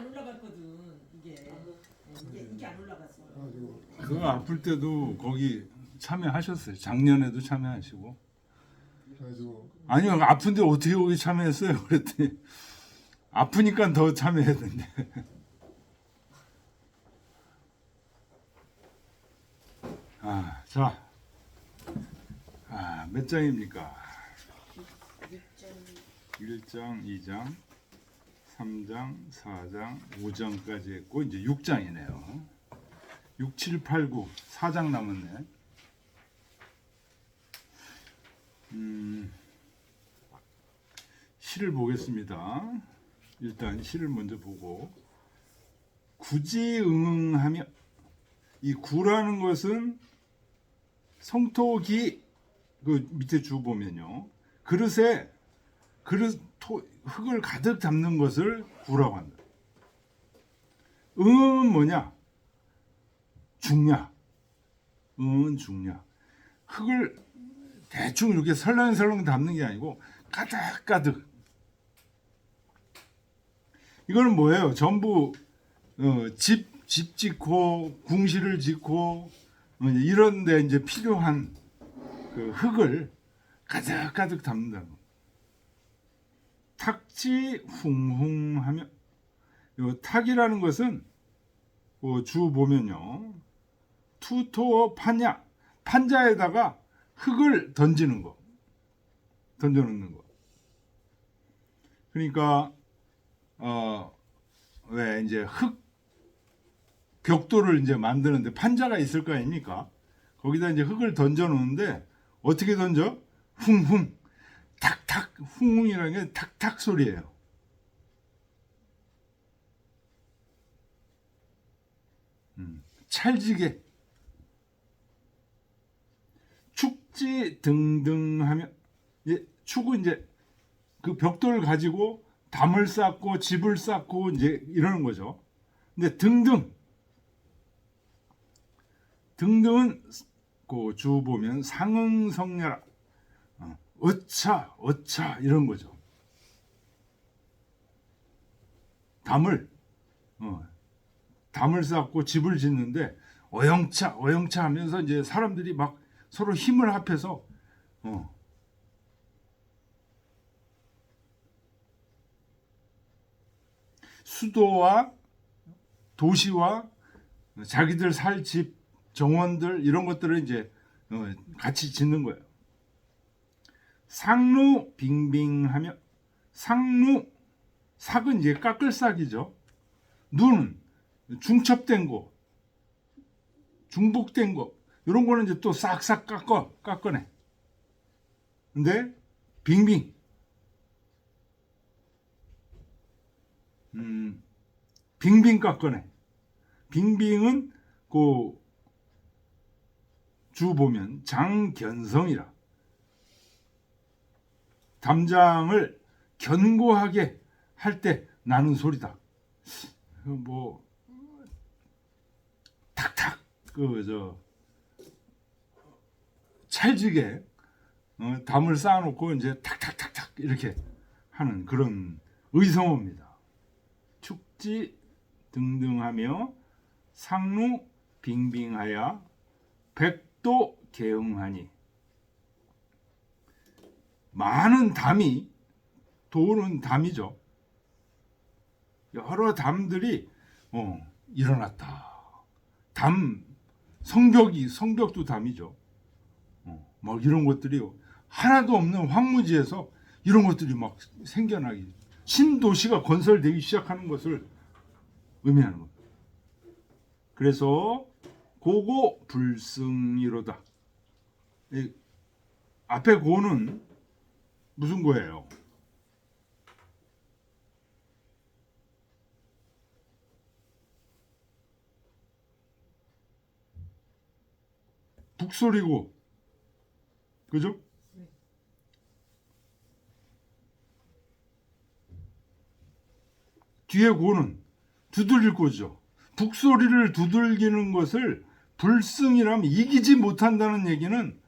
안 올라갔거든. 이게 안 올라갔어. 그거 아플 때도 거기 참여하셨어요. 작년에도 참여하시고. 그래가지고 아니요, 아픈데 어떻게 거기 참여했어요? 그랬더니 아프니까 더 참여해야 된대. 자, 몇 장입니까? 1장, 2장, 3장, 4장, 5장까지 했고 이제 6장이네요. 6, 7, 8, 9, 4장 남았네. 시를 보겠습니다. 일단 시를 먼저 보고 구지응응하며, 이 구라는 것은 성토기, 그 밑에 주 보면요, 그릇에 흙을 가득 담는 것을 구라고 한다. 응은 뭐냐? 중냐. 응은 중냐. 흙을 대충 이렇게 설렁설렁 담는 게 아니고 가득가득. 이거는 뭐예요? 전부 집 짓고 궁실을 짓고 이런 데 이제 필요한 그 흙을 가득가득 담는다는 거. 탁지 웅웅하며, 요 탁이라는 것은 주 보면요, 투토어 판야, 판자에다가 흙을 던지는 거, 던져놓는 거. 그러니까 왜 이제 흙 벽돌을 이제 만드는데 판자가 있을 거 아닙니까? 거기다 이제 흙을 던져 놓는데 어떻게 던져? 쿵쿵, 탁탁. 쿵쿵이라는 게 탁탁 소리예요. 찰지게. 축지 등등하며, 축은 이제 그 벽돌을 가지고 담을 쌓고 집을 쌓고 이제 이러는 거죠. 근데 등등은 그 주 보면 상응성녀라, 어차 이런 거죠. 담을 쌓고 집을 짓는데 어영차 하면서 이제 사람들이 막 서로 힘을 합해서 수도와 도시와 자기들 살 집, 정원들 이런 것들을 이제 같이 짓는 거예요. 상루 빙빙하며, 삭은 이제 깎을 싹이죠. 누는 중첩된 거, 중복된 거, 이런 거는 이제 또 싹싹 깎아내. 근데 빙빙, 빙빙 깎아내. 빙빙은 그 주 보면 장견성이라, 담장을 견고하게 할 때 나는 소리다. 뭐 탁탁 찰지게 담을 쌓아놓고 이제 탁탁탁탁 이렇게 하는 그런 의성어입니다. 축지 등등하며 상루 빙빙하여 백도 개응하니, 많은 담이, 도는 담이죠. 여러 담들이 일어났다. 성벽도 담이죠. 막 이런 것들이 하나도 없는 황무지에서 이런 것들이 막 생겨나기, 신도시가 건설되기 시작하는 것을 의미하는 겁니다. 그래서 고고 불승이로다. 앞에 고는 무슨 고예요? 북소리고, 그죠? 뒤에 고는 두들길 거죠. 북소리를 두들기는 것을 불승이라면, 이기지 못한다는 얘기는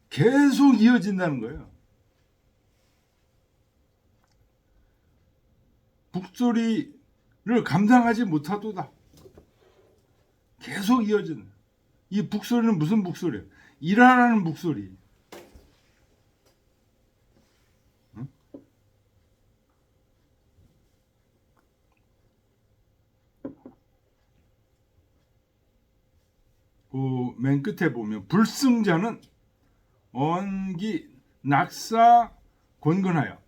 계속 이어진다는 거예요. 북소리를 감당하지 못하도다. 계속 이어지는. 이 북소리는 무슨 북소리야? 일하라는 북소리. 응? 그 맨 끝에 보면 불승자는 언기 낙사 권근하여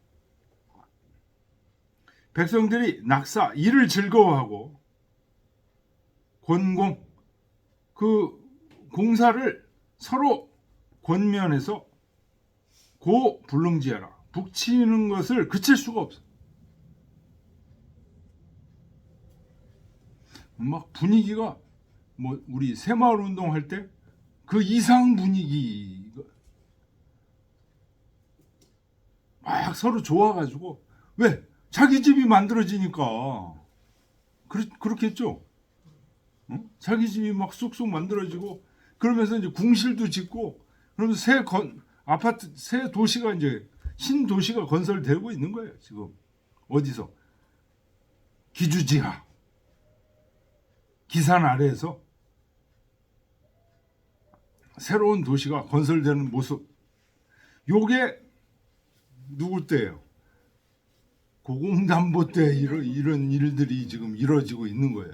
백성들이 낙사 일을 즐거워하고 권공 그 공사를 서로 권면해서 고 불능지하라 북치는 것을 그칠 수가 없어. 막 분위기가 뭐 우리 새마을 운동할 때 그 이상 분위기 막 서로 좋아가지고 왜 자기 집이 만들어지니까 그렇겠죠. 어? 자기 집이 막 쑥쑥 만들어지고 그러면서 이제 궁실도 짓고 그러면서 아파트 새 도시가 이제 신도시가 건설되고 있는 거예요. 지금 어디서 기주지하 기산 아래에서 새로운 도시가 건설되는 모습. 요게 누구 때예요? 고공담보 때 이런 일들이 지금 이루어지고 있는 거예요.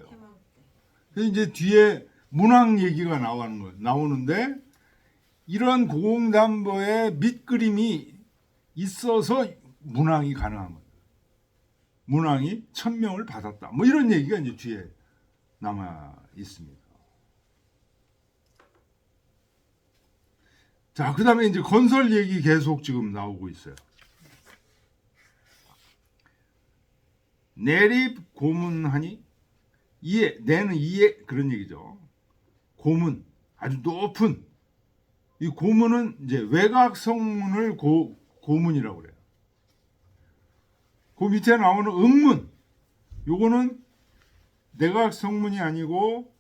그래서 이제 뒤에 문항 얘기가 나오는데 이런 고공담보의 밑그림이 있어서 문항이 가능한 거예요. 문항이 1000명을 받았다. 뭐 이런 얘기가 이제 뒤에 남아 있습니다. 자, 그 다음에 이제 건설 얘기 계속 지금 나오고 있어요. 내립 고문하니 내는 이해 그런 얘기죠. 고문 아주 높은 이 고문은 이제 외곽 성문을 고문이라고 그래요. 그 밑에 나오는 응문 요거는 내곽 성문이 아니고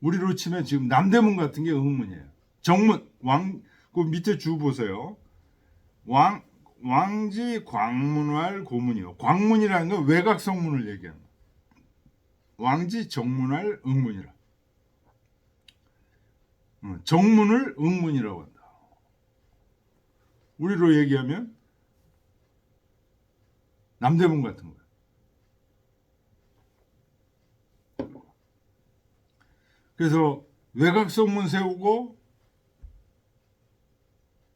우리로 치면 지금 남대문 같은 게 응문이에요. 정문 그 밑에 주 보세요. 왕지 광문활 고문이요. 광문이라는 건 외곽 성문을 얘기하는 거예요. 왕지 정문활 응문이라. 정문을 응문이라고 한다. 우리로 얘기하면 남대문 같은 거예요. 그래서 외곽 성문 세우고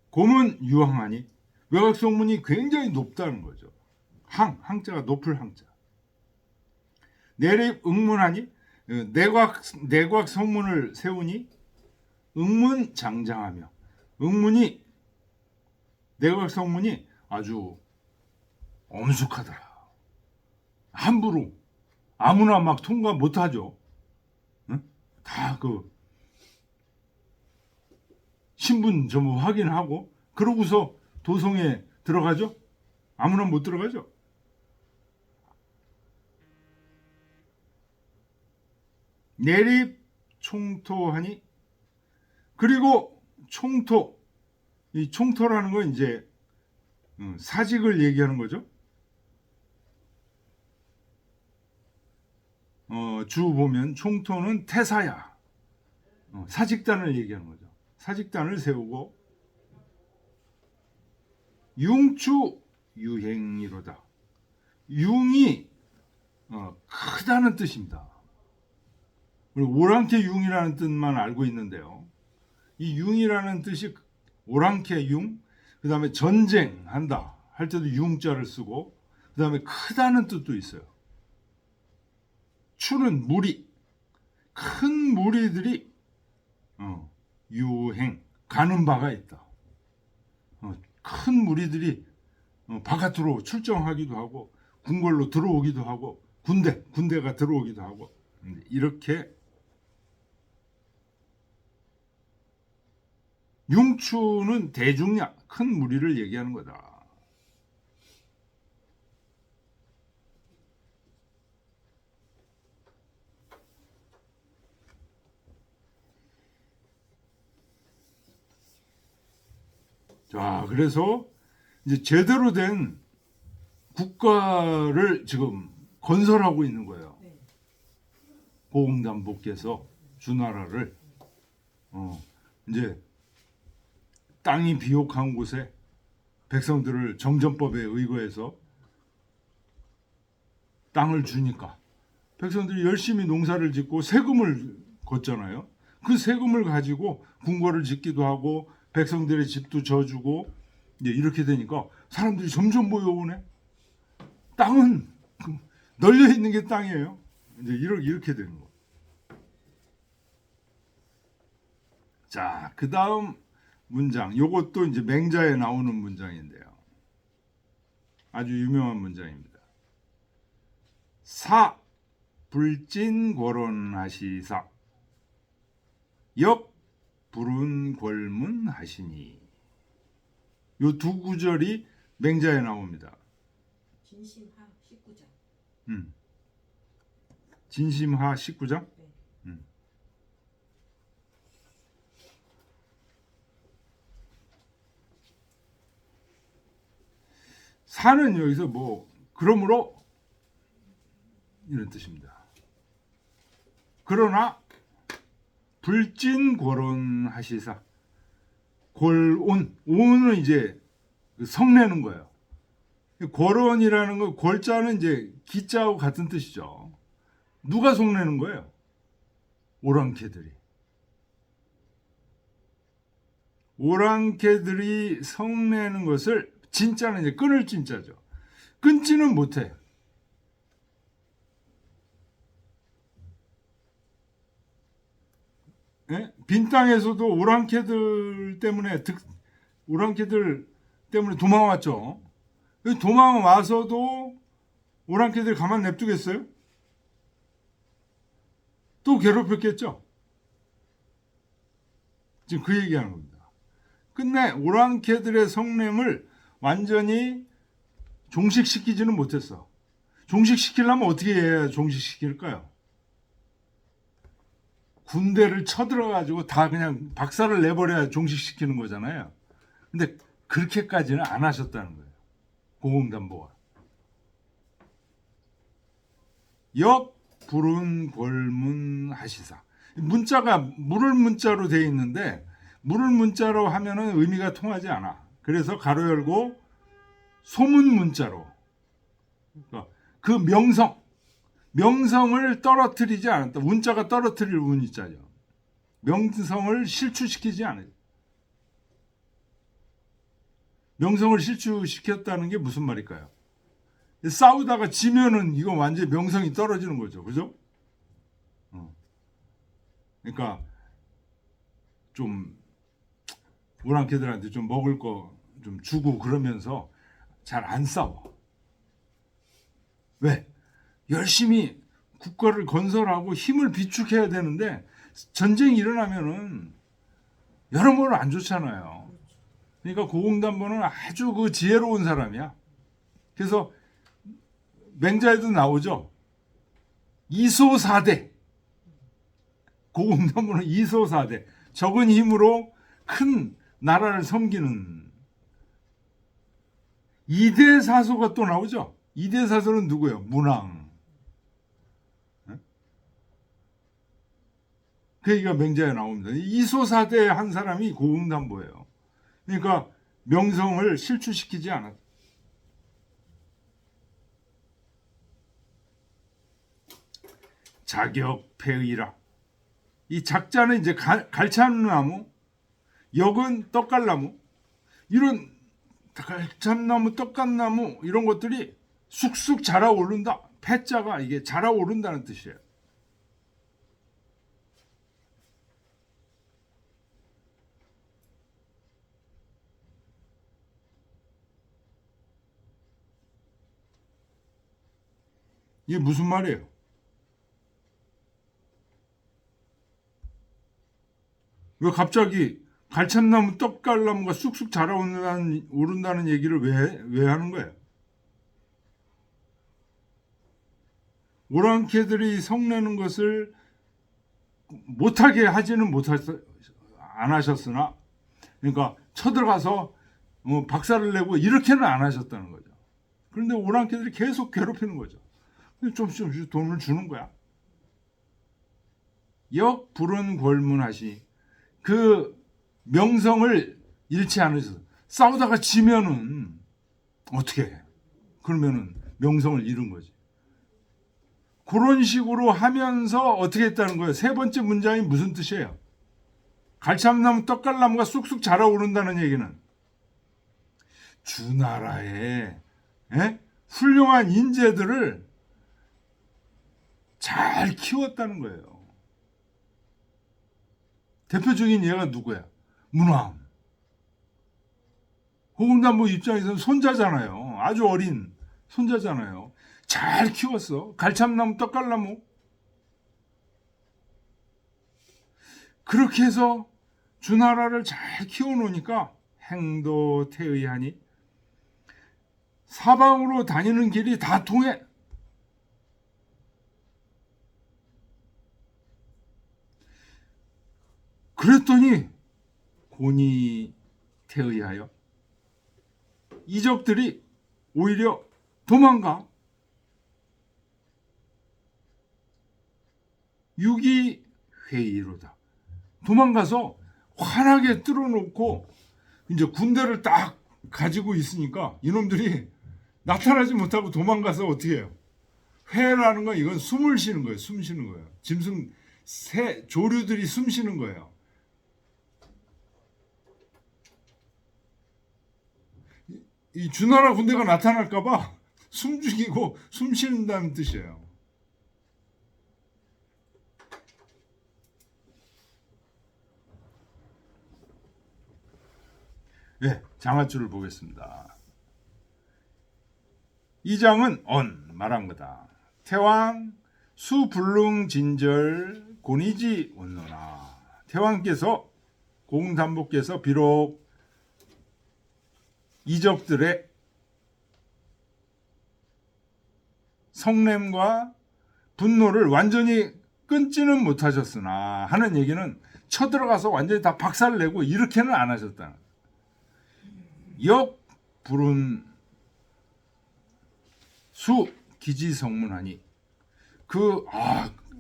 고문 유항하니 외곽 성문이 굉장히 높다는 거죠. 항자가 높을 항자. 내립 응문하니 내곽 성문을 세우니 응문 장장하며 내곽 성문이 아주 엄숙하더라. 함부로 아무나 막 통과 못하죠. 다 신분 전부 확인하고 그러고서 도성에 들어가죠. 아무나 못 들어가죠. 내립 총토하니 그리고 이 총토라는 건 이제 사직을 얘기하는 거죠. 주 보면 총토는 태사야. 사직단을 얘기하는 거죠. 사직단을 세우고 융추 유행이로다. 융이 크다는 뜻입니다. 오랑캐 융이라는 뜻만 알고 있는데요. 이 융이라는 뜻이 오랑캐 융, 그 다음에 전쟁한다 할 때도 융자를 쓰고 그 다음에 크다는 뜻도 있어요. 추는 무리, 큰 무리들이 유행, 가는 바가 있다. 큰 무리들이 바깥으로 출정하기도 하고 궁궐로 들어오기도 하고 군대가 들어오기도 하고 이렇게 융추는 대중량, 큰 무리를 얘기하는 거다. 자, 그래서 이제 제대로 된 국가를 지금 건설하고 있는 거예요. 네. 고흥담보께서 주나라를 이제 땅이 비옥한 곳에 백성들을 정전법에 의거해서 땅을 주니까 백성들이 열심히 농사를 짓고 세금을 걷잖아요. 그 세금을 가지고 궁궐을 짓기도 하고 백성들의 집도 져주고 이제 이렇게 되니까 사람들이 점점 모여오네. 땅은 널려 있는 게 땅이에요. 이제 이렇게 되는 거. 자, 그 다음 문장. 요것도 이제 맹자에 나오는 문장인데요. 아주 유명한 문장입니다. 사 불진궐원하시사 역 불운궐문하시니. 요 두 구절이 맹자에 나옵니다. 진심하 19장. 진심하 19장? 네. 사는 여기서 뭐 그러므로 이런 뜻입니다. 그러나 불진궐원하시사. 온은 이제 성내는 거예요. 궐원이라는 거, 궐자는 이제 기자하고 같은 뜻이죠. 누가 성내는 거예요? 오랑캐들이. 오랑캐들이 성내는 것을, 진짜는 이제 끊을 진짜죠. 끊지는 못해. 예? 빈 땅에서도 오랑캐들 때문에 도망왔죠. 도망와서도 오랑캐들 가만 냅두겠어요? 또 괴롭혔겠죠. 지금 그 얘기하는 겁니다. 끝내 오랑캐들의 성냄을 완전히 종식시키지는 못했어. 종식시키려면 어떻게 해야 종식시킬까요? 군대를 쳐들어가지고 다 그냥 박살을 내버려야 종식시키는 거잖아요. 근데 그렇게까지는 안 하셨다는 거예요. 고흥담보가. 역 불운궐문하시사. 문자가 물을 문자로 되어 있는데 물을 문자로 하면은 의미가 통하지 않아. 그래서 가로 열고 소문 문자로. 그러니까 그 명성을 떨어뜨리지 않았다. 문자가 떨어뜨릴 문자죠. 명성을 실추시키지 않아요. 명성을 실추시켰다는 게 무슨 말일까요? 싸우다가 지면은 이거 완전히 명성이 떨어지는 거죠. 그죠? 그러니까 좀 오랑캐들한테 좀 먹을 거 좀 주고 그러면서 잘 안 싸워. 왜? 열심히 국가를 건설하고 힘을 비축해야 되는데 전쟁이 일어나면은 여러모로 안 좋잖아요. 그러니까 고흥담보는 아주 그 지혜로운 사람이야. 그래서 맹자에도 나오죠. 이소사대. 고흥담보는 이소사대. 적은 힘으로 큰 나라를 섬기는. 이대사소가 또 나오죠. 이대사소는 누구예요? 문왕. 그 얘기가 맹자에 나옵니다. 이소사대 한 사람이 고흥담보예요. 그러니까 명성을 실추시키지 않았다. 자격패의라. 이 작자는 이제 갈참나무, 역은 떡갈나무, 이런 갈참나무, 떡갈나무 이런 것들이 쑥쑥 자라오른다. 패자가 이게 자라오른다는 뜻이에요. 이게 무슨 말이에요? 왜 갑자기 갈참나무, 떡갈나무가 쑥쑥 자라오른다는 얘기를 왜 하는 거예요? 오랑캐들이 성내는 것을 못하게 하지는 안 하셨으나, 그러니까 쳐들어가서 박살을 내고 이렇게는 안 하셨다는 거죠. 그런데 오랑캐들이 계속 괴롭히는 거죠. 조금씩 돈을 주는 거야. 역불운궐문하시, 그 명성을 잃지 않으셔서 싸우다가 지면은 어떻게 해? 그러면은 명성을 잃은 거지. 그런 식으로 하면서 어떻게 했다는 거예요? 세 번째 문장이 무슨 뜻이에요? 갈참나무 떡갈나무가 쑥쑥 자라오른다는 얘기는 주나라에 훌륭한 인재들을 잘 키웠다는 거예요. 대표적인 예가 누구야? 문왕. 호공단보 입장에서는 손자잖아요. 아주 어린 손자잖아요. 잘 키웠어. 갈참나무, 떡갈나무. 그렇게 해서 주나라를 잘 키워놓으니까 행도태의하니 사방으로 다니는 길이 다 통해. 그랬더니 곤이태의하여 이적들이 오히려 도망가. 유기회의로다. 도망가서 환하게 뚫어놓고 이제 군대를 딱 가지고 있으니까 이놈들이 나타나지 못하고 도망가서 어떻게 해요? 회라는 건 이건 숨을 쉬는 거예요. 숨 쉬는 거예요. 짐승 새 조류들이 숨 쉬는 거예요. 이 주나라 군대가 나타날까봐 숨 죽이고 숨 쉬는다는 뜻이에요. 네, 장하줄을 보겠습니다. 이 장은 말한 거다. 태왕 수불능진절 곤이지 원노나. 태왕께서 공담보께서 비록 이적들의 성냄과 분노를 완전히 끊지는 못하셨으나 하는 얘기는 쳐들어가서 완전히 다 박살내고 이렇게는 안 하셨다는 거예요. 역불운 수 기지성문하니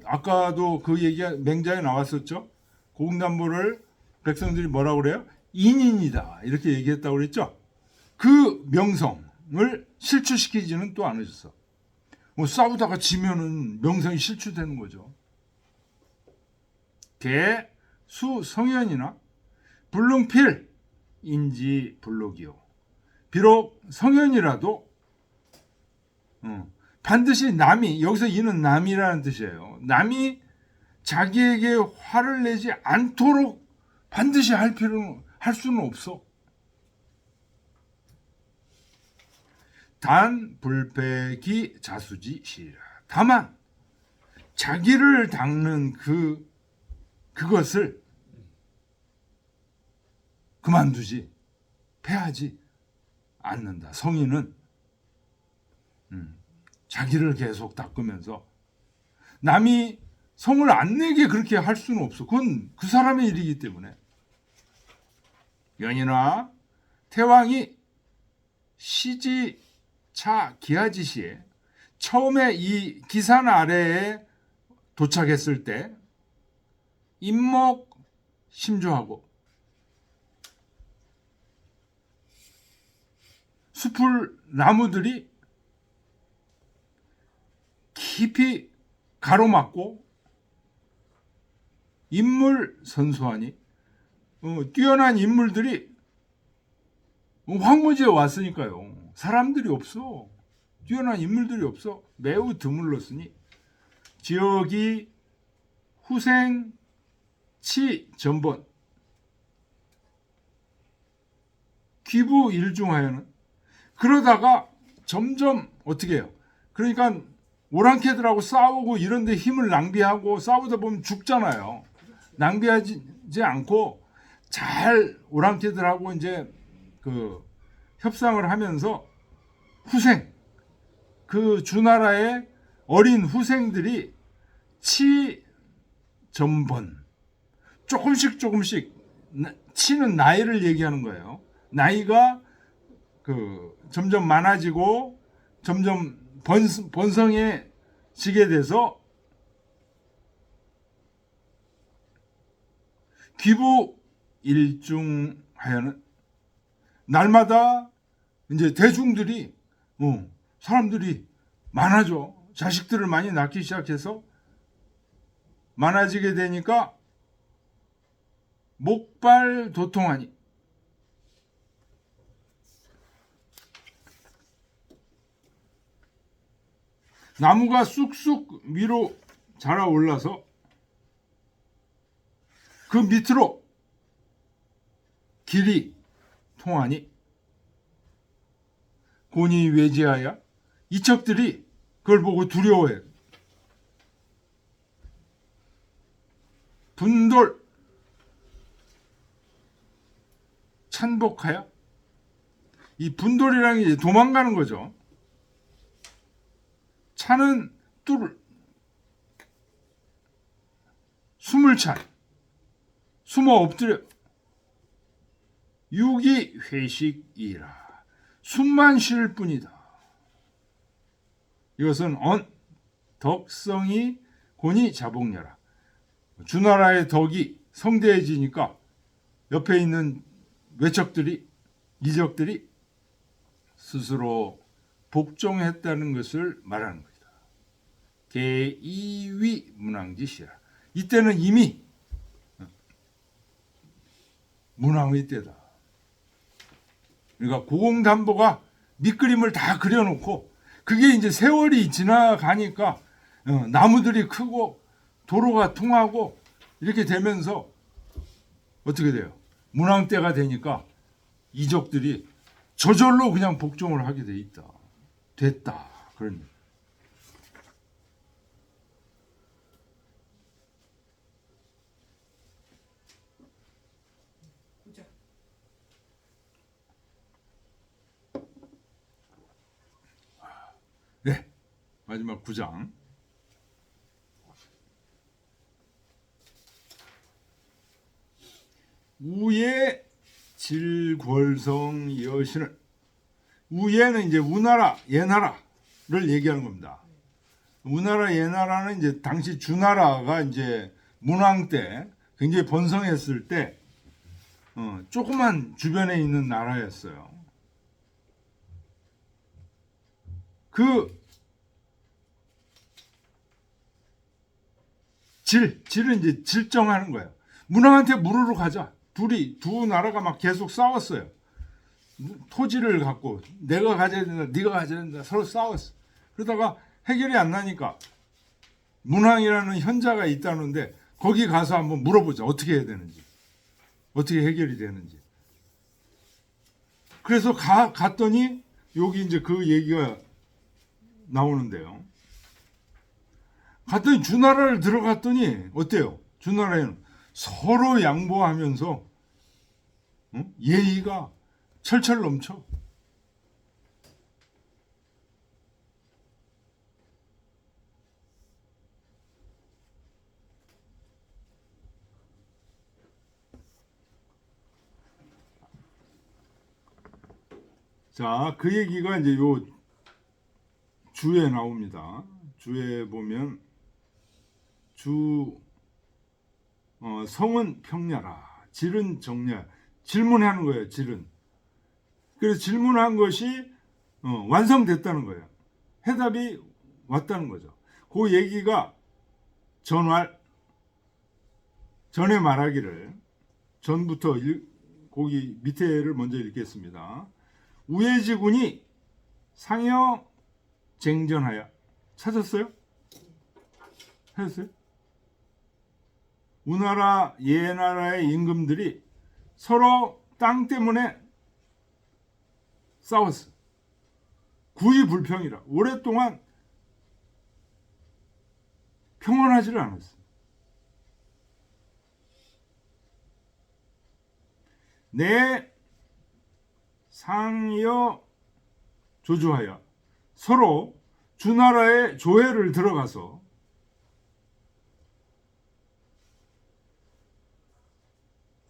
아까도 그 얘기가 맹자에 나왔었죠. 공담보를 백성들이 뭐라고 그래요? 인인이다 이렇게 얘기했다고 그랬죠. 그 명성을 실추시키지는 또 않으셨어. 싸우다가 지면은 명성이 실추되는 거죠. 개, 수, 성현이나 불능필, 인지, 불록이요. 비록 성현이라도 반드시 남이, 여기서 이는 남이라는 뜻이에요. 남이 자기에게 화를 내지 않도록 반드시 할 수는 없어. 단 불패기 자수지 시라. 다만 자기를 닦는 그것을 그만두지 패하지 않는다. 성인은 자기를 계속 닦으면서 남이 성을 안 내게 그렇게 할 수는 없어. 그건 그 사람의 일이기 때문에. 연이나 태왕이 시지차 기하지시에 처음에 이 기산 아래에 도착했을 때 임목 심조하고 숲을 나무들이 깊이 가로막고 인물 선수하니 뛰어난 인물들이 황무지에 왔으니까요. 사람들이 없어. 뛰어난 인물들이 없어. 매우 드물렀으니 지역이 후생 치 전번 귀부 일중하여는 그러다가 점점 어떻게 해요? 그러니까 오랑캐들하고 싸우고 이런 데 힘을 낭비하고 싸우다 보면 죽잖아요. 낭비하지 않고 잘 오랑캐들하고 이제 그 협상을 하면서 후생, 그 주나라의 어린 후생들이 치전번 조금씩 치는 나이를 얘기하는 거예요. 나이가 점점 많아지고 점점 번성해지게 돼서 귀부 일중하여는 날마다 이제 대중들이 사람들이 많아져. 자식들을 많이 낳기 시작해서 많아지게 되니까 목발 도통하니 나무가 쑥쑥 위로 자라 올라서 그 밑으로 길이 통하니 곤이 외지하여 이척들이 그걸 보고 두려워해. 분돌 찬복하여 이 분돌이라는 게 도망가는 거죠. 차는 숨을 찬 숨어 엎드려 유기 회식이라 숨만 쉴 뿐이다. 이것은 덕성이 곤이 자복녀라. 주나라의 덕이 성대해지니까 옆에 있는 외척들이 이적들이 스스로 복종했다는 것을 말하는 것이다. 개이위 문왕지시라. 이때는 이미 문왕의 때다. 그러니까 고공담보가 밑그림을 다 그려놓고 그게 이제 세월이 지나가니까 나무들이 크고 도로가 통하고 이렇게 되면서 어떻게 돼요? 문왕 때가 되니까 이족들이 저절로 그냥 복종을 하게 돼 있다. 됐다. 그런. 보자. 네. 마지막 9장. 우예 질궐성 여신을 우예는 이제 우나라 예나라를 얘기하는 겁니다. 우나라 예나라는 이제 당시 주나라가 이제 문왕 때 굉장히 번성했을 때 조그만 주변에 있는 나라였어요. 그 질은 이제 질정하는 거예요. 문왕한테 물으러 가자. 두 나라가 막 계속 싸웠어요. 토지를 갖고 내가 가져야 된다, 네가 가져야 된다 서로 싸웠어. 그러다가 해결이 안 나니까 문왕이라는 현자가 있다는데 거기 가서 한번 물어보자. 어떻게 해야 되는지, 어떻게 해결이 되는지. 그래서 갔더니 여기 이제 그 얘기가 나오는데요. 갔더니 주나라를 들어갔더니 어때요? 주나라에는 서로 양보하면서 예의가 철철 넘쳐. 자, 그 얘기가 이제 요 주에 나옵니다. 주에 보면 성은 평야라, 질은 정야. 질문하는 거예요. 질은. 그래서 질문한 것이 완성됐다는 거예요. 해답이 왔다는 거죠. 그 얘기가 전에 말하기를 전부터 거기 밑에를 먼저 읽겠습니다. 우예지군이 상여 쟁전하여 찾았어요? 했어요? 우나라 예나라의 임금들이 서로 땅 때문에 싸웠어. 구이불평이라. 오랫동안 평온하지를 않았어. 내 상여 조주하여 서로 주나라의 조회를 들어가서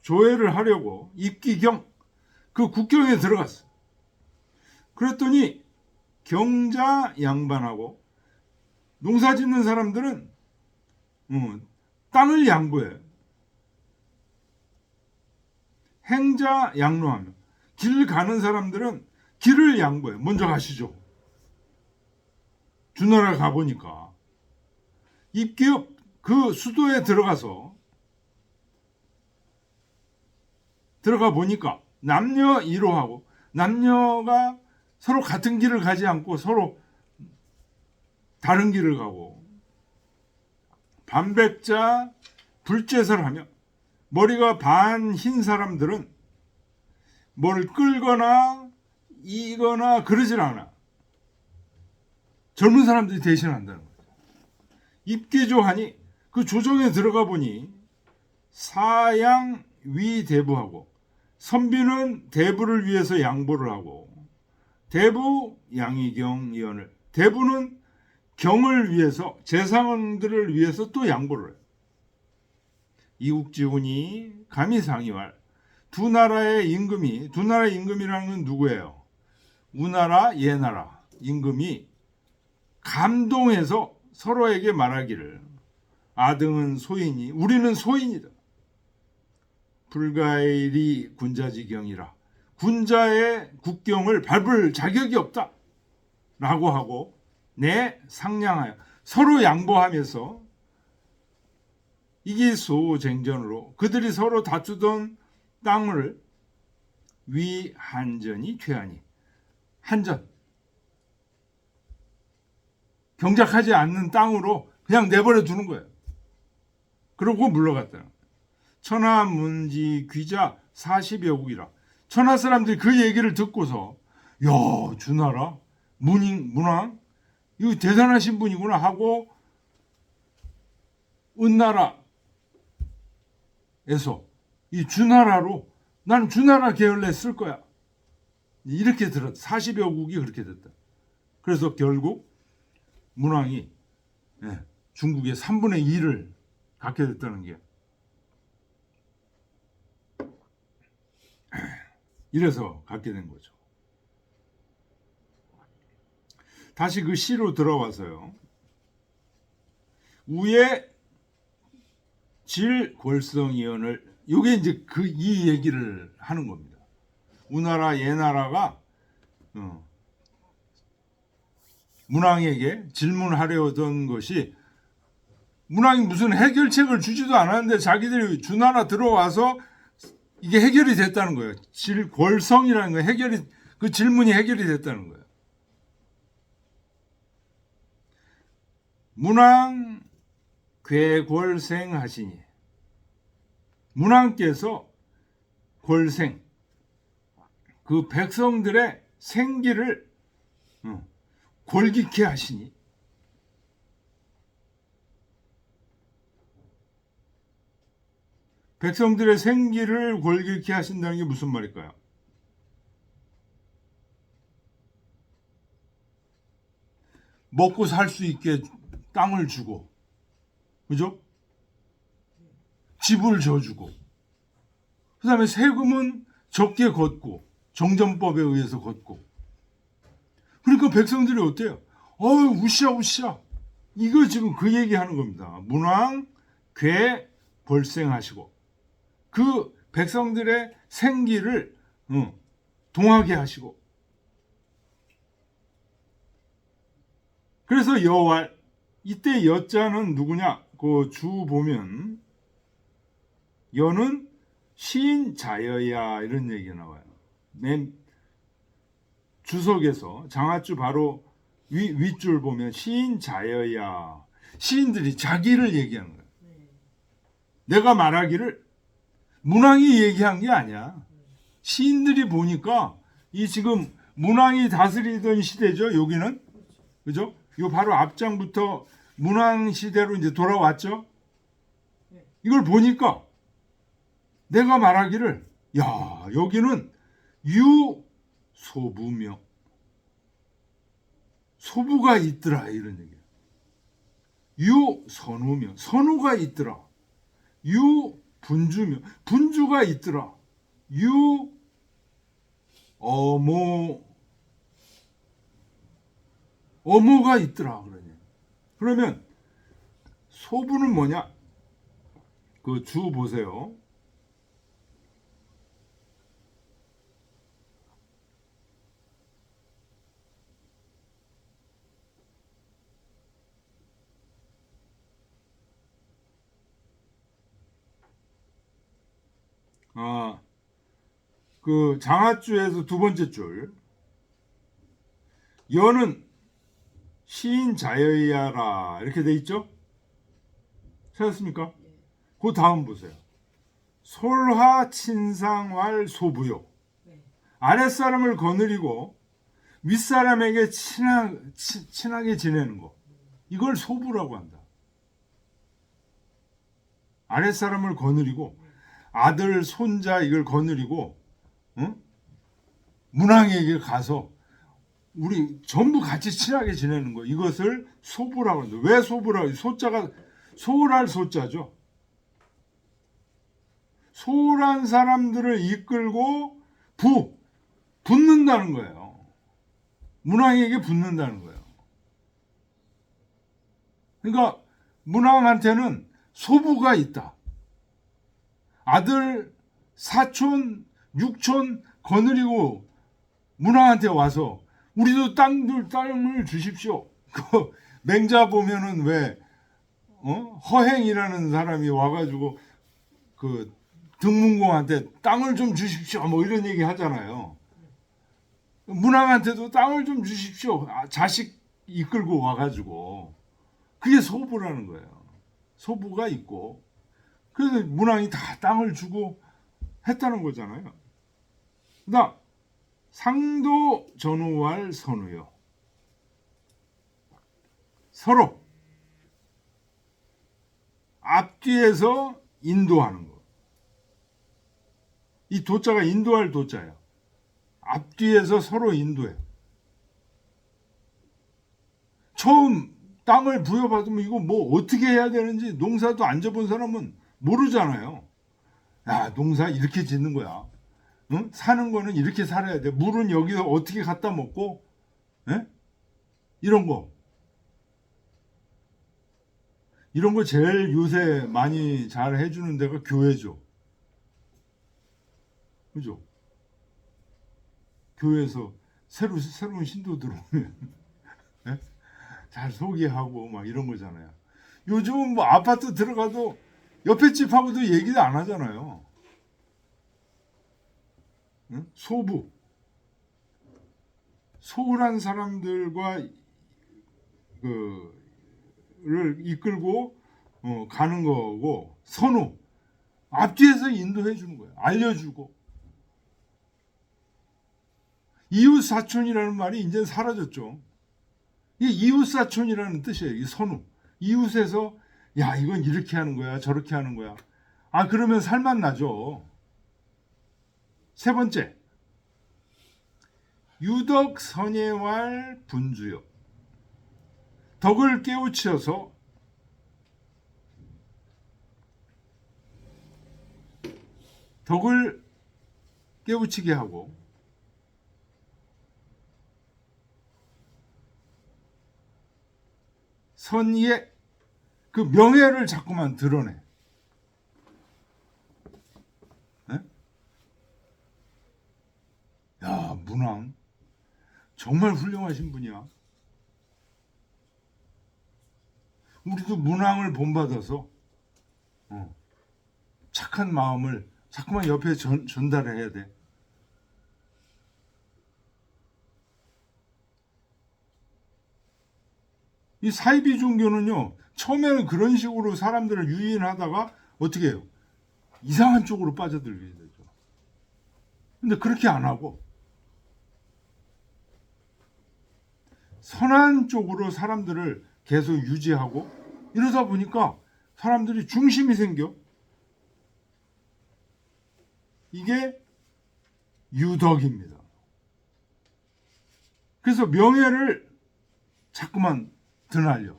조회를 하려고 입기경 그 국경에 들어갔어. 그랬더니 경자 양반하고 농사 짓는 사람들은 땅을 양보해. 행자 양로하며 길 가는 사람들은 길을 양보해. 먼저 가시죠. 주나라 가보니까 입기업 그 수도에 들어가 보니까 남녀 이로하고 남녀가 서로 같은 길을 가지 않고 서로 다른 길을 가고 반백자 불제설하며 머리가 반 흰 사람들은 뭘 끌거나 이거나 그러질 않아. 젊은 사람들이 대신한다는 거죠. 입계조하니 그 조정에 들어가 보니 사양 위대부하고 선비는 대부를 위해서 양보를 하고 대부 양의경위원을 대부는 경을 위해서 재상들을 위해서 또 양보를 해요. 이국지훈이 감히 상의할 두 나라의 임금이라는 건 누구예요? 우나라 예나라 임금이 감동해서 서로에게 말하기를 아등은 소인이 우리는 소인이다. 불가일이 군자지경이라 군자의 국경을 밟을 자격이 없다 라고 하고 상냥하여 서로 양보하면서 이기소쟁전으로 그들이 서로 다투던 땅을 위한전이 퇴하니 한전 경작하지 않는 땅으로 그냥 내버려 두는 거예요. 그러고 물러갔다. 천하문지 귀자 40여 국이라 천하 사람들이 그 얘기를 듣고서 야 주나라 문왕 이거 대단하신 분이구나 하고 은나라에서 이 주나라로 나는 주나라 계열내 쓸 거야. 이렇게 들었다. 40여 국이 그렇게 됐다. 그래서 결국 문왕이 중국의 3분의 2를 갖게 됐다는 게 이래서 갖게 된 거죠. 다시 그 시로 들어와서요. 우에 질골성이언을 요게 이제 이 얘기를 하는 겁니다. 우나라 예나라가 문왕에게 질문하려던 것이 문왕이 무슨 해결책을 주지도 않았는데 자기들이 주나라 들어와서 이게 해결이 됐다는 거예요. 질골성이라는 거 그 질문이 해결이 됐다는 거예요. 문왕 괴골생 하시니 문왕께서 골생 그 백성들의 생기를 골기케 하시니 백성들의 생기를 골기케 하신다는 게 무슨 말일까요? 먹고 살 수 있게 땅을 주고, 그죠? 집을 져주고, 그 다음에 세금은 적게 걷고, 정전법에 의해서 걷고. 그러니까 백성들이 어때요? 우시야. 이거 지금 그 얘기 하는 겁니다. 문왕, 괴, 벌생하시고, 그 백성들의 생기를 동하게 하시고, 그래서 여왈 이때 여자는 누구냐? 그 주 보면 여는 시인 자여야 이런 얘기가 나와요. 맨 주석에서 장하주 바로 윗줄 보면 시인 자여야 시인들이 자기를 얘기하는 거예요. 내가 말하기를 문왕이 얘기한 게 아니야. 시인들이 보니까 이 지금 문왕이 다스리던 시대죠. 여기는 그죠? 요 바로 앞장부터 문왕 시대로 이제 돌아왔죠. 이걸 보니까 내가 말하기를 여기는 유소부며 소부가 있더라 이런 얘기야. 유선우며 선우가 있더라. 유분주며 분주가 있더라. 유어모 어모가 있더라 그러냐. 그러면 소부는 뭐냐? 그 주 보세요. 그 장하주에서 두 번째 줄. 여는 시인 자여야라 이렇게 돼 있죠? 찾았습니까? 그 다음 보세요. 솔하 친상왈 소부요. 아랫사람을 거느리고 윗사람에게 친하게 지내는 거. 이걸 소부라고 한다. 아랫사람을 거느리고 아들, 손자 이걸 거느리고 문왕에게 가서 우리 전부 같이 친하게 지내는 거. 이것을 소부라고 한다. 왜 소부라고? 소자가 소홀할 소자죠. 소홀한 사람들을 이끌고 붙는다는 거예요. 문왕에게 붙는다는 거예요. 그러니까 문왕한테는 소부가 있다. 아들, 사촌, 육촌 거느리고 문왕한테 와서 우리도 땅을 주십시오. 그 맹자 보면은 왜 허행이라는 사람이 와가지고 그 등문공한테 땅을 좀 주십시오. 뭐 이런 얘기 하잖아요. 문왕한테도 땅을 좀 주십시오. 자식 이끌고 와가지고 그게 소부라는 거예요. 소부가 있고 그래서 문왕이 다 땅을 주고 했다는 거잖아요. 그다음 상도 전우할 선우요. 서로 앞뒤에서 인도하는 거. 이 도자가 인도할 도자예요. 앞뒤에서 서로 인도해. 처음 땅을 부여받으면 이거 뭐 어떻게 해야 되는지 농사도 안 져본 사람은 모르잖아요. 야, 농사 이렇게 짓는 거야. 응? 사는 거는 이렇게 살아야 돼. 물은 여기서 어떻게 갖다 먹고, 에? 이런 거. 이런 거 제일 요새 많이 잘 해주는 데가 교회죠. 그죠? 교회에서 새로운 신도 들어오면 에? 잘 소개하고 막 이런 거잖아요. 요즘은 뭐 아파트 들어가도 옆에 집하고도 얘기도 안 하잖아요. 응? 소부. 소홀한 사람들과 를 이끌고 가는 거고, 선우. 앞뒤에서 인도해 주는 거예요. 알려주고. 이웃사촌이라는 말이 이제 사라졌죠. 이게 이웃사촌이라는 뜻이에요. 이 선우. 이웃에서 야, 이건 이렇게 하는 거야, 저렇게 하는 거야. 아, 그러면 살만 나죠. 세 번째, 유덕 선예왈 분주요. 덕을 깨우쳐서 덕을 깨우치게 하고 선의의 그 명예를 자꾸만 드러내. 네? 야, 문왕 정말 훌륭하신 분이야. 우리도 문왕을 본받아서 착한 마음을 자꾸만 옆에 전달해야 돼. 이 사이비 종교는요, 처음에는 그런 식으로 사람들을 유인하다가 어떻게 해요? 이상한 쪽으로 빠져들게 되죠. 근데 그렇게 안 하고 선한 쪽으로 사람들을 계속 유지하고 이러다 보니까 사람들이 중심이 생겨. 이게 유덕입니다. 그래서 명예를 자꾸만 드날려.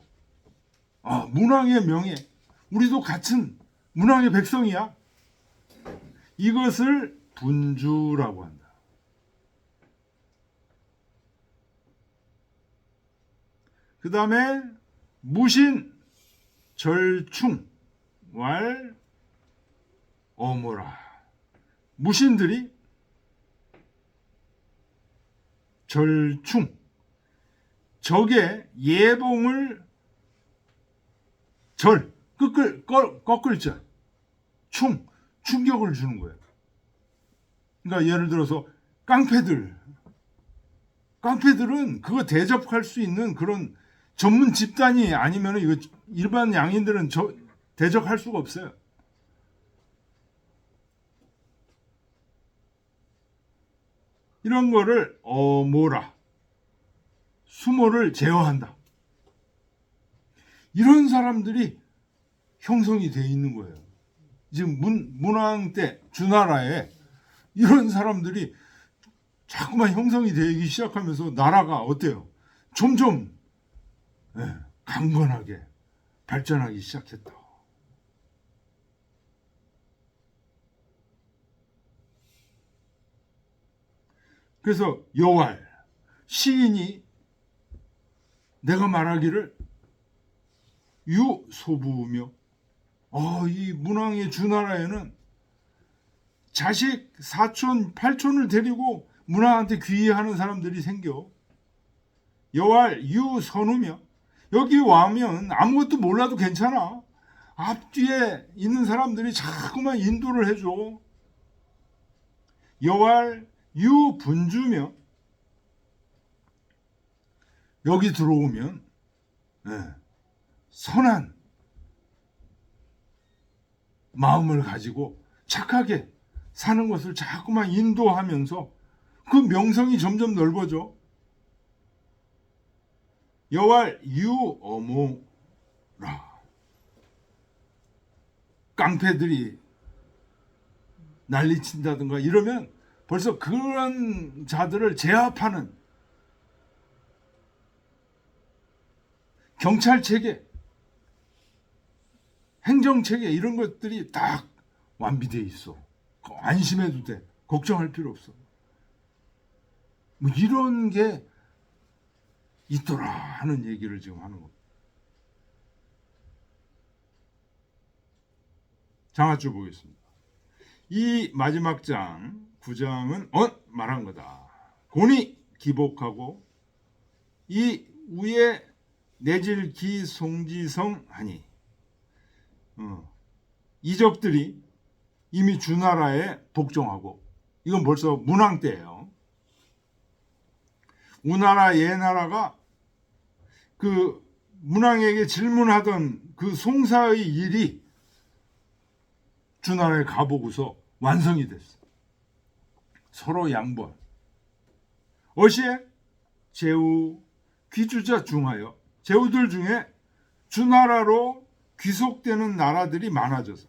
아, 문왕의 명예. 우리도 같은 문왕의 백성이야. 이것을 분주라고 한다. 그 다음에 무신 절충 왈 어모라. 무신들이 절충, 적의 예봉을 꺾을자 충격을 주는 거예요. 그러니까 예를 들어서 깡패들은 그거 대접할 수 있는 그런 전문 집단이 아니면 이거 일반 양인들은 대적할 수가 없어요. 이런 거를 어모라, 수모를 제어한다. 이런 사람들이 형성이 돼 있는 거예요. 지금 문왕 때 주나라에 이런 사람들이 자꾸만 형성이 되기 시작하면서 나라가 어때요? 점점 강건하게 발전하기 시작했다. 그래서 여왈 시인이 내가 말하기를 유소부며 이 문왕의 주나라에는 자식 사촌 팔촌을 데리고 문왕한테 귀의하는 사람들이 생겨. 여왈 유선우며 여기 와면 아무것도 몰라도 괜찮아. 앞뒤에 있는 사람들이 자꾸만 인도를 해줘. 여왈 유분주며 여기 들어오면 선한 마음을 가지고 착하게 사는 것을 자꾸만 인도하면서 그 명성이 점점 넓어져. 여왈 유어모라. 깡패들이 난리친다든가 이러면 벌써 그런 자들을 제압하는 경찰체계, 행정체계 이런 것들이 딱 완비되어 있어. 안심해도 돼. 걱정할 필요 없어. 뭐 이런 게 있더라 하는 얘기를 지금 하는 겁니다. 장하줄 보겠습니다. 이 마지막 장 9장은 말한 거다. 곤이 기복하고 이 위에 내질기 송지성 하니 이적들이 이미 주나라에 복종하고 이건 벌써 문왕 때예요. 우나라 예나라가 그 문왕에게 질문하던 그 송사의 일이 주나라에 가보고서 완성이 됐어. 서로 양보한. 어시에 제후 귀주자 중하여 제후들 중에 주나라로 귀속되는 나라들이 많아져서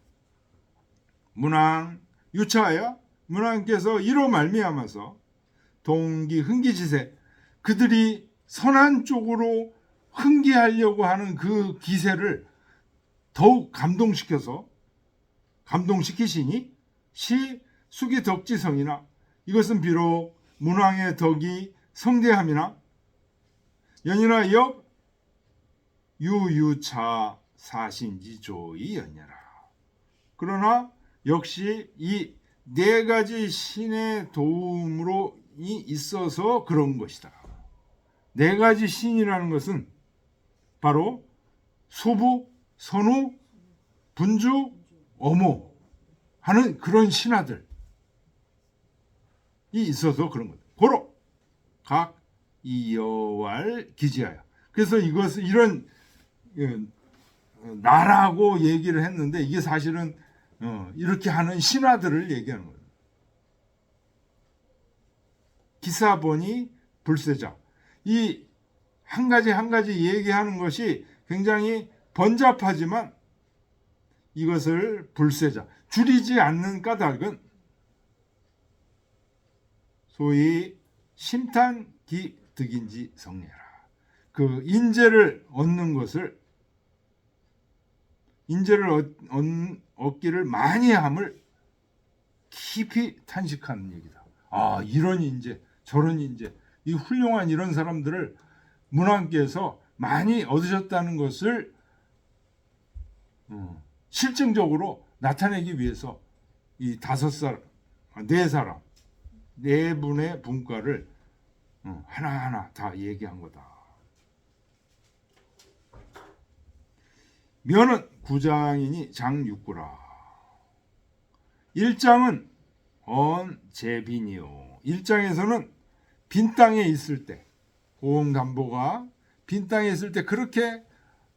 문왕 유차하여 문왕께서 이로 말미암아서 동기 흥기지세 그들이 선한 쪽으로 흥기하려고 하는 그 기세를 더욱 감동시키시니 시 수기 덕지성이나 이것은 비록 문왕의 덕이 성대함이나 연이나 역 유유차 사신지조이 연여라. 그러나 역시 이 네 가지 신의 도움으로 있어서 그런 것이다. 네 가지 신이라는 것은 바로 소부, 선우, 분주, 어모 하는 그런 신하들이 있어서 그런 거다. 고로 각 이여왈 기지하여. 그래서 이것을 이런 나라고 얘기를 했는데 이게 사실은 이렇게 하는 신하들을 얘기하는 거예요. 기사본이 불세자. 이 한 가지 얘기하는 것이 굉장히 번잡하지만 이것을 불세자. 줄이지 않는 까닭은 소위 심탄기득인지 성례라. 그 인재를 얻기를 많이 함을 깊이 탄식하는 얘기다. 이런 인재, 저런 인재, 이 훌륭한 이런 사람들을 문왕께서 많이 얻으셨다는 것을 실증적으로 나타내기 위해서 이 5사람, 4사람, 4분의 분과를 하나하나 다 얘기한 거다. 면은 구장이니 장육구라. 1장은 언제빈이요. 1장에서는 빈 땅에 있을 때, 고흥담보가 빈 땅에 있을 때 그렇게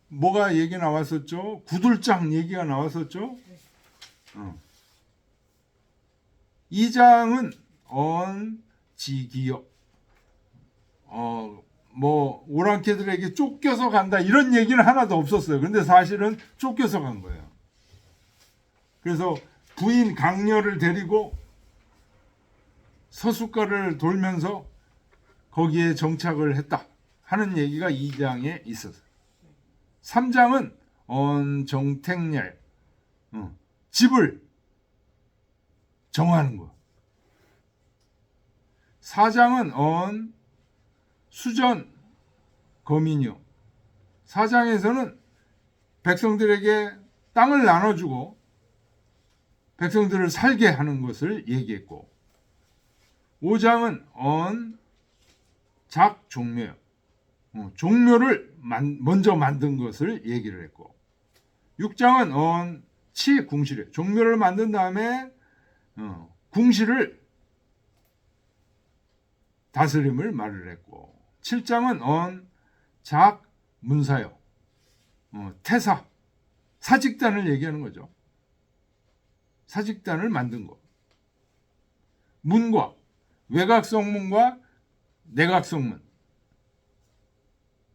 뭐가 얘기 나왔었죠? 구들장 얘기가 나왔었죠? 2장은 언지기요. 뭐 오랑캐들에게 쫓겨서 간다 이런 얘기는 하나도 없었어요. 근데 사실은 쫓겨서 간 거예요. 그래서 부인 강녀를 데리고 서숫가를 돌면서 거기에 정착을 했다 하는 얘기가 2장에 있었어요. 3장은 언정택렬, 집을 정하는 거. 4장은 수전 거민이요. 4장에서는 백성들에게 땅을 나눠주고 백성들을 살게 하는 것을 얘기했고, 5장은 작종묘, 종묘를 먼저 만든 것을 얘기를 했고, 6장은 치궁실에 종묘를 만든 다음에 궁실을 다스림을 말을 했고, 7장은 작문사요, 태사, 사직단을 얘기하는 거죠. 사직단을 만든 것. 문과 외곽성문과 내곽성문,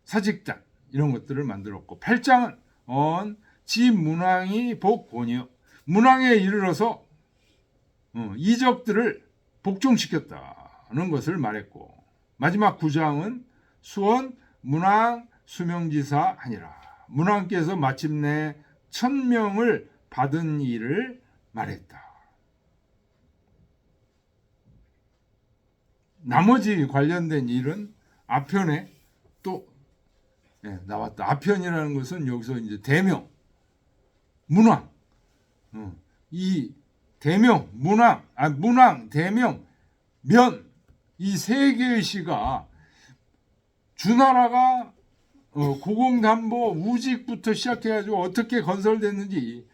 사직단 이런 것들을 만들었고, 8장은 지문왕이 복권이요. 문왕에 이르러서 이적들을 복종시켰다는 것을 말했고, 마지막 9장은 수원 문왕 수명지사 하니라. 문왕께서 마침내 1000명을 받은 일을 말했다. 나머지 관련된 일은 아편에 또 나왔다. 아편이라는 것은 여기서 이제 대명, 문왕, 이 대명, 문왕, 대명, 면, 이 세 개의 시가 주나라가 고공담보 우직부터 시작해가지고 어떻게 건설됐는지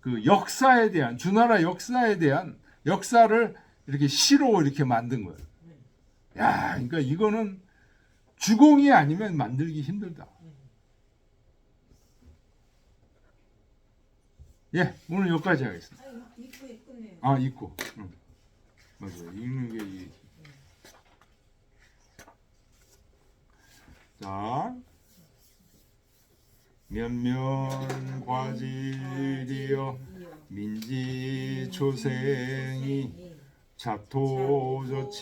그 역사에 대한, 주나라 역사에 대한 역사를 이렇게 시로 이렇게 만든 거예요. 야, 그러니까 이거는 주공이 아니면 만들기 힘들다. 예, 오늘 여기까지 하겠습니다. 입구에 끝내요. 아, 읽고. 맞아요. 읽는 게 자, 면면 과질이여 민지초생이 자토저칠하니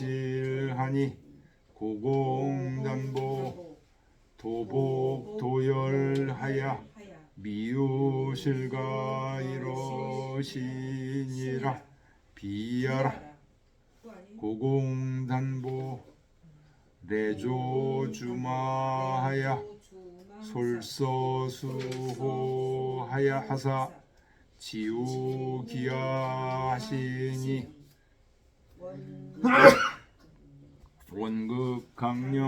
고공담보 도복도열하야 미우실가 이러시니라. 비하라. 고공담보 레조주마하야 솔서수호하야 하사 지우기야하시니 원극강녀로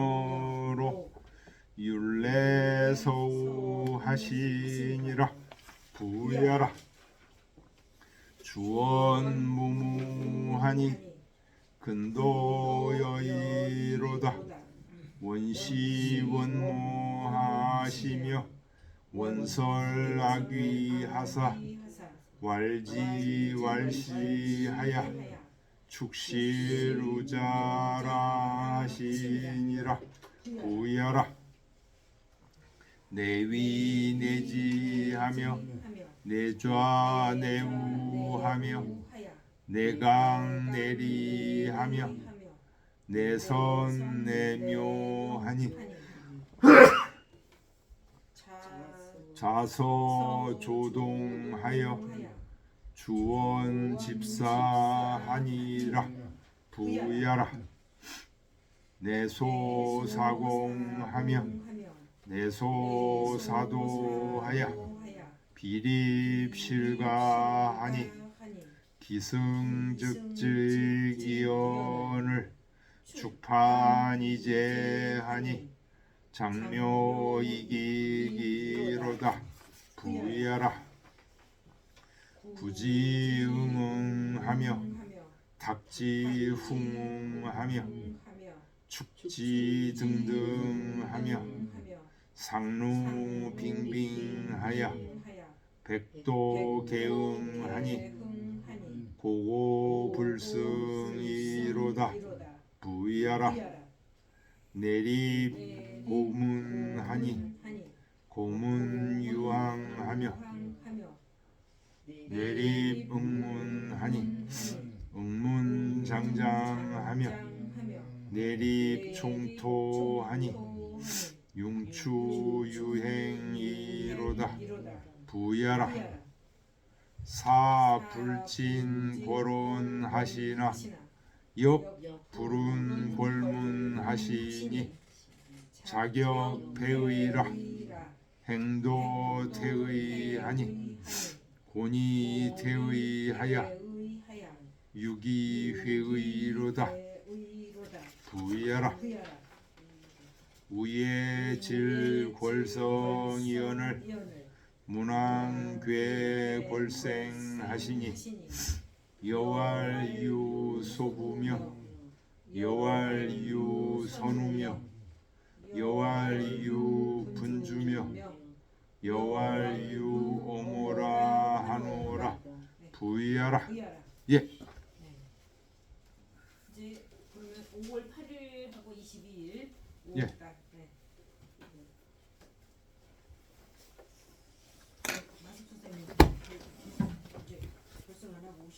율례서우하시니라. 부야라. 주원무무하니 근도여이로다. 원시원무하시며 원설악위하사 왈지왈시하야 축실우자라시니라. 부야라. 내위내지하며 내좌내우하며 내강내리하며 내선내묘하니 자서조동하여 주원집사하니라. 부야라. 내소사공하며 내소사도하야 비립실가하니 기승즉직이언을 축판이제하니 장묘이기기로다 부여라 부지응응하며 닥지훈응하며 축지등등하며 상루빙빙하여 백도개응하니 고고불승이로다 부여라 내립고문하니 고문유황하며 내립응문하니 응문장장하며 내립총토하니 융추유행이로다 부여라 사불진고론하시나 역불운골문하시니 자격배의라 행도태의하니 고니태의하야 유기회의로다 부여라 우예질골성이언을 문왕괴골생하시니 여왈유소부며 여왈유선우며 여왈